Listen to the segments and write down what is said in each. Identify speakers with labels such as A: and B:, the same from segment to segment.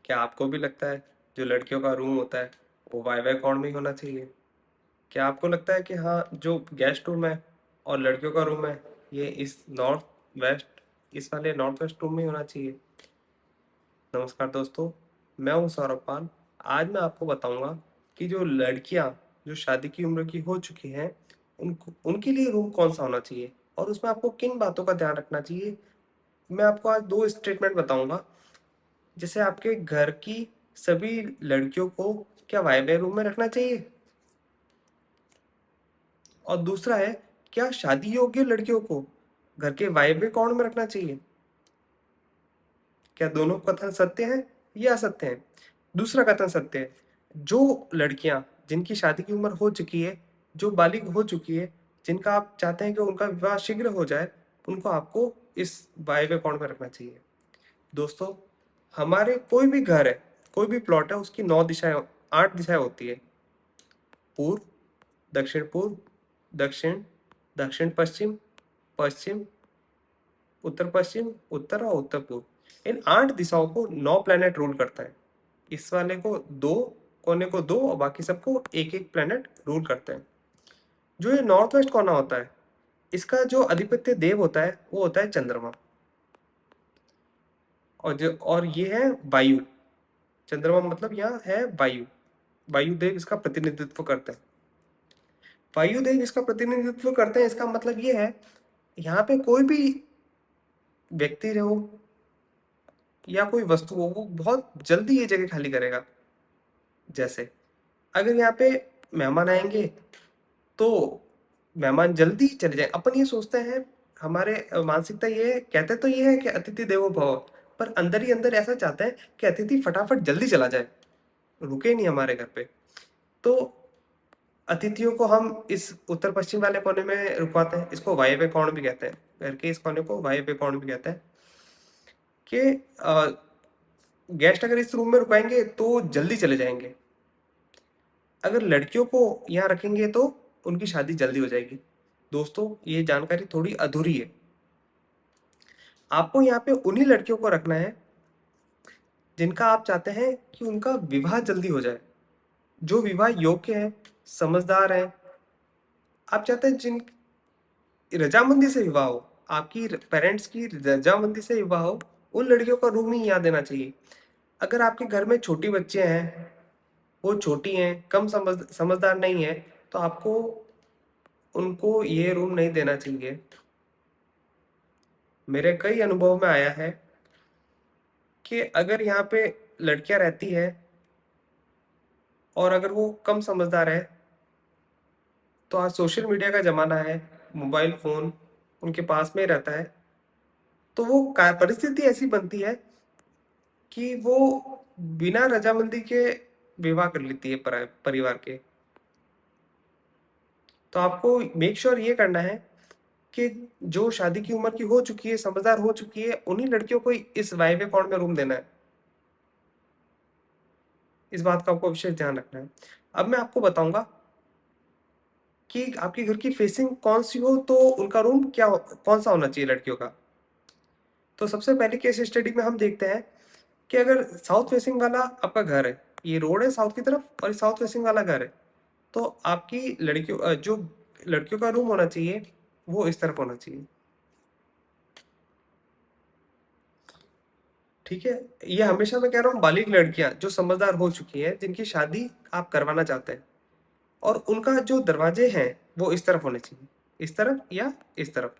A: क्या आपको भी लगता है जो लड़कियों का रूम होता है वो वाई वाई कॉर्ड में ही होना चाहिए? क्या आपको लगता है कि हाँ, जो गेस्ट रूम है और लड़कियों का रूम है ये इस नॉर्थ वेस्ट इस वाले नॉर्थ वेस्ट रूम में ही होना चाहिए? नमस्कार दोस्तों, मैं हूं सौरभ पाल। आज मैं आपको बताऊंगा कि जो लड़कियां जो शादी की उम्र की हो चुकी हैं उनको उनके लिए रूम कौन सा होना चाहिए और उसमें आपको किन बातों का ध्यान रखना चाहिए। मैं आपको आज दो स्टेटमेंट बताऊंगा। जैसे आपके घर की सभी लड़कियों को क्या वाई वाई रूम में रखना चाहिए, और दूसरा है क्या शादी योग्य लड़कियों को घर के वाई वाई कॉर्नर में रखना चाहिए। क्या दोनों कथन सत्य हैं या असत्य हैं? दूसरा कथन सत्य है, जो लड़कियां जिनकी शादी की उम्र हो चुकी है, जो बालिग हो चुकी है, जिनका आप चाहते हैं कि उनका विवाह शीघ्र हो जाए, उनको आपको इस वायव्य अकाउंट में रखना चाहिए। दोस्तों, हमारे कोई भी घर है, कोई भी प्लॉट है, उसकी 9 दिशाएं 8 दिशाएं होती है। पूर्व, दक्षिण पूर्व, दक्षिण, दक्षिण पश्चिम, पश्चिम, उत्तर पश्चिम, उत्तर और उत्तर पूर्व। इन 8 दिशाओं को 9 प्लैनेट रूल करता है। इस वाले को दो, कोने को दो और बाकी सबको एक एक प्लैनेट रूल करते हैं। जो ये नॉर्थ वेस्ट कोना होता है, इसका जो अधिपत्य देव होता है वो होता है चंद्रमा। और ये है वायु। चंद्रमा मतलब यहाँ है वायु। वायुदेव इसका प्रतिनिधित्व करते हैं। वायुदेव इसका प्रतिनिधित्व करते हैं, इसका मतलब ये है यहाँ पे कोई भी व्यक्ति रहो या कोई वस्तु हो, वो बहुत जल्दी ये जगह खाली करेगा। जैसे अगर यहाँ पे मेहमान आएंगे तो मेहमान जल्दी चले जाए। अपन ये सोचते हैं, हमारे मानसिकता ये है, कहते तो ये है कि अतिथि देवो भव, पर अंदर ही अंदर ऐसा चाहते हैं कि अतिथि फटाफट जल्दी चला जाए, रुके नहीं हमारे घर पे। तो अतिथियों को हम इस उत्तर पश्चिम वाले कोने में रुकवाते हैं। इसको वायव्य कोण भी कहते हैं, घर के इस कोने को वायव्य कोण भी कहते हैं। कि गेस्ट अगर इस रूम में रुकाएंगे तो जल्दी चले जाएंगे। अगर लड़कियों को यहाँ रखेंगे तो उनकी शादी जल्दी हो जाएगी। दोस्तों, ये जानकारी थोड़ी अधूरी है। आपको यहाँ पे उन्हीं लड़कियों को रखना है जिनका आप चाहते हैं कि उनका विवाह जल्दी हो जाए, जो विवाह योग्य है, समझदार है। आप चाहते हैं जिन रजामंदी से विवाह हो, आपकी पेरेंट्स की रजामंदी से विवाह हो, उन लड़कियों का रूम ही यहाँ देना चाहिए। अगर आपके घर में छोटी बच्चे हैं, वो छोटी हैं, कम समझदार नहीं है, तो आपको उनको ये रूम नहीं देना चाहिए। मेरे कई अनुभव में आया है कि अगर यहाँ पे लड़कियां रहती है और अगर वो कम समझदार है, तो आज सोशल मीडिया का ज़माना है, मोबाइल फ़ोन उनके पास में ही रहता है, तो वो परिस्थिति ऐसी बनती है कि वो बिना रजामंदी के विवाह कर लेती है परिवार के। तो आपको मेक श्योर ये करना है कि जो शादी की उम्र की हो चुकी है, समझदार हो चुकी है, उन्हीं लड़कियों को इस वायव्य कोण में रूम देना है। इस बात का आपको विशेष ध्यान रखना है। अब मैं आपको बताऊंगा कि आपके घर की फेसिंग कौन सी हो तो उनका रूम कौन सा होना चाहिए लड़कियों का। तो सबसे पहले केस स्टडी में हम देखते हैं कि अगर साउथ फेसिंग वाला आपका घर है, ये रोड है साउथ की तरफ और साउथ फेसिंग वाला घर है, तो आपकी जो लड़कियों का रूम होना चाहिए वो इस तरफ होना चाहिए। ठीक है, ये हमेशा मैं कह रहा हूँ बालिग लड़कियां जो समझदार हो चुकी हैं, जिनकी शादी आप करवाना चाहते हैं, और उनका जो दरवाजे हैं वो इस तरफ होने चाहिए, इस तरफ या इस तरफ।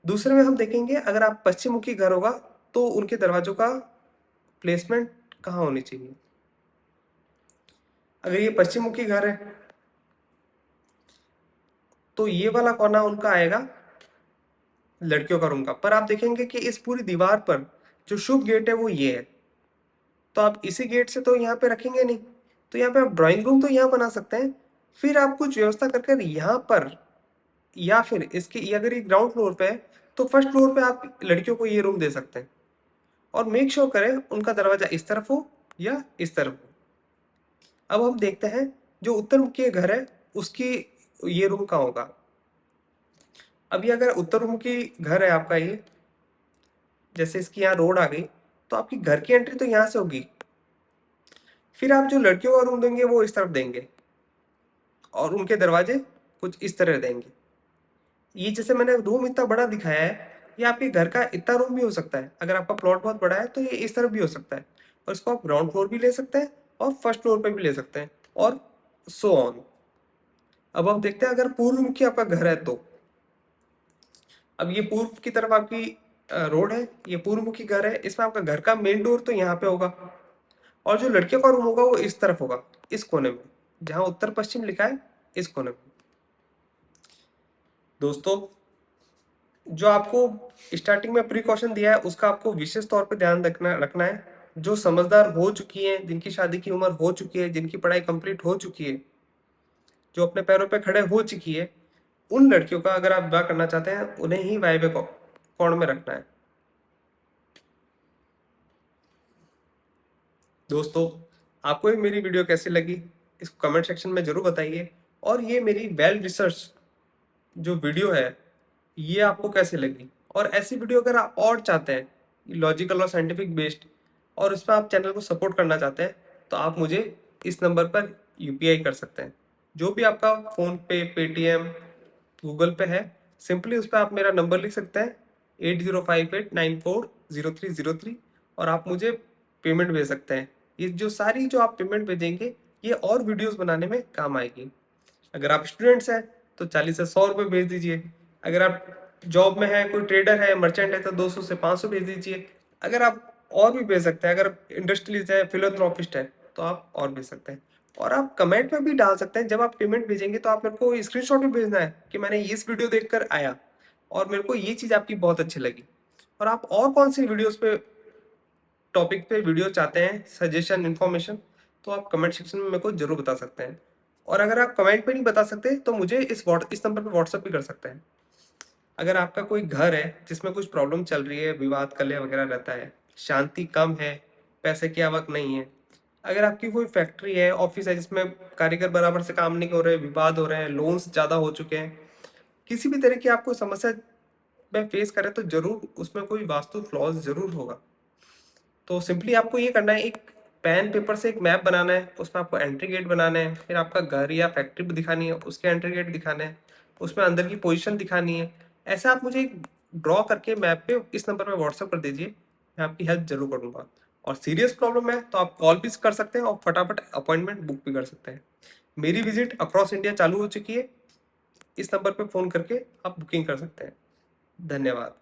A: दूसरे में हम देखेंगे अगर आप पश्चिम मुखी घर होगा तो उनके दरवाजों का प्लेसमेंट कहाँ होनी चाहिए। अगर ये पश्चिम मुखी घर है तो ये वाला कोना उनका आएगा लड़कियों का रूम का। पर आप देखेंगे कि इस पूरी दीवार पर जो शुभ गेट है वो ये है, तो आप इसी गेट से तो यहाँ पे रखेंगे नहीं। तो यहाँ पे आप ड्राइंग रूम तो यहाँ बना सकते हैं, फिर आप कुछ व्यवस्था कर कर यहाँ पर, या फिर इसके अगर ये ग्राउंड फ्लोर पे है तो फर्स्ट फ्लोर पे आप लड़कियों को ये रूम दे सकते हैं। और मेक श्योर करें उनका दरवाजा इस तरफ हो या इस तरफ हो। अब हम देखते हैं जो उत्तर मुखी घर है उसकी ये रूम कहाँ होगा। अभी अगर उत्तर मुखी घर है आपका ये, जैसे इसकी यहाँ रोड आ गई, तो आपकी घर की एंट्री तो यहाँ से होगी। फिर आप जो लड़कियों का रूम देंगे वो इस तरफ देंगे और उनके दरवाजे कुछ इस तरह देंगे। ये जैसे मैंने रूम इतना बड़ा दिखाया है, ये आपके घर का इतना रूम भी हो सकता है। अगर आपका प्लॉट बहुत बड़ा है तो ये इस तरफ भी हो सकता है, और इसको आप ग्राउंड फ्लोर भी ले सकते हैं और फर्स्ट फ्लोर पे भी ले सकते हैं, और सो ऑन। अब हम देखते हैं अगर पूर्व मुखी आपका घर है तो। अब ये पूर्व की तरफ आपकी रोड है, ये पूर्व मुखी घर है, इसमें आपका घर का मेन डोर तो यहाँ पे होगा, और जो लड़कियों का रूम होगा वो इस तरफ होगा, इस कोने में, जहां उत्तर पश्चिम लिखा है, इस कोने में। दोस्तों, जो आपको स्टार्टिंग में प्रिकॉशन दिया है उसका आपको विशेष तौर पे ध्यान रखना है। जो समझदार हो चुकी हैं, जिनकी शादी की उम्र हो चुकी है, जिनकी पढ़ाई कंप्लीट हो चुकी है, जो अपने पैरों पे खड़े हो चुकी है, उन लड़कियों का अगर आप विवाह करना चाहते हैं, उन्हें ही वायबे कोण में रखना है। दोस्तों, आपको ये मेरी वीडियो कैसी लगी, इसको कमेंट सेक्शन में जरूर बताइए। और ये मेरी वेल रिसर्च जो वीडियो है, ये आपको कैसी लगी, और ऐसी वीडियो अगर आप और चाहते हैं लॉजिकल और साइंटिफिक बेस्ड, और उसमें आप चैनल को सपोर्ट करना चाहते हैं, तो आप मुझे इस नंबर पर यूपीआई कर सकते हैं। जो भी आपका फोन पे, पेटीएम, गूगल पे है, सिंपली उस पर आप मेरा नंबर लिख सकते हैं 8058940303, और आप मुझे पेमेंट भेज सकते हैं। ये जो सारी जो आप पेमेंट भेजेंगे, ये और वीडियोस बनाने में काम आएगी। अगर आप स्टूडेंट्स हैं तो 40 से 100 रुपये भेज दीजिए। अगर आप जॉब में है, कोई ट्रेडर है, मर्चेंट है, तो 200 से 500 भेज दीजिए। अगर आप और भी भेज सकते हैं, अगर इंडस्ट्रियलिस्ट है, फिलोथ्रोपिस्ट है, तो आप और भेज सकते हैं। और आप कमेंट में भी डाल सकते हैं, जब आप पेमेंट भेजेंगे तो आप मेरे को स्क्रीनशॉट भी भेजना है कि मैंने इस वीडियो देखकर आया और मेरे को ये चीज़ आपकी बहुत अच्छी लगी। और आप और कौन सी वीडियोस पे, टॉपिक पे वीडियो चाहते हैं, सजेशन, इन्फॉर्मेशन, तो आप कमेंट सेक्शन में मेरे को जरूर बता सकते हैं। और अगर आप कमेंट पे नहीं बता सकते तो मुझे इस नंबर पे व्हाट्सअप भी कर सकते हैं। अगर आपका कोई घर है जिसमें कुछ प्रॉब्लम चल रही है, विवाद कलह वगैरह रहता है, शांति कम है, पैसे की आवक नहीं है, अगर आपकी कोई फैक्ट्री है, ऑफिस है जिसमें कारीगर बराबर से काम नहीं हो रहे, विवाद हो रहे हैं, लोन्स ज़्यादा हो चुके हैं, किसी भी तरह की आपको समस्या में फेस करें, तो जरूर उसमें कोई वास्तु फ्लॉज जरूर होगा। तो सिंपली आपको ये करना है, एक पेन पेपर से एक मैप बनाना है, उसमें आपको एंट्री गेट बनाना है, फिर आपका घर या फैक्ट्री भी दिखानी है, उसके एंट्री गेट दिखाना है, उसमें अंदर की पोजीशन दिखानी है। ऐसा आप मुझे एक ड्रॉ करके मैप पे इस नंबर पे व्हाट्सअप कर दीजिए, मैं आपकी हेल्प जरूर करूंगा। और सीरियस प्रॉब्लम है तो आप कॉल भी कर सकते हैं और फटाफट अपॉइंटमेंट बुक भी कर सकते हैं। मेरी विजिट अक्रॉस इंडिया चालू हो चुकी है, इस नंबर पे फ़ोन करके आप बुकिंग कर सकते हैं। धन्यवाद।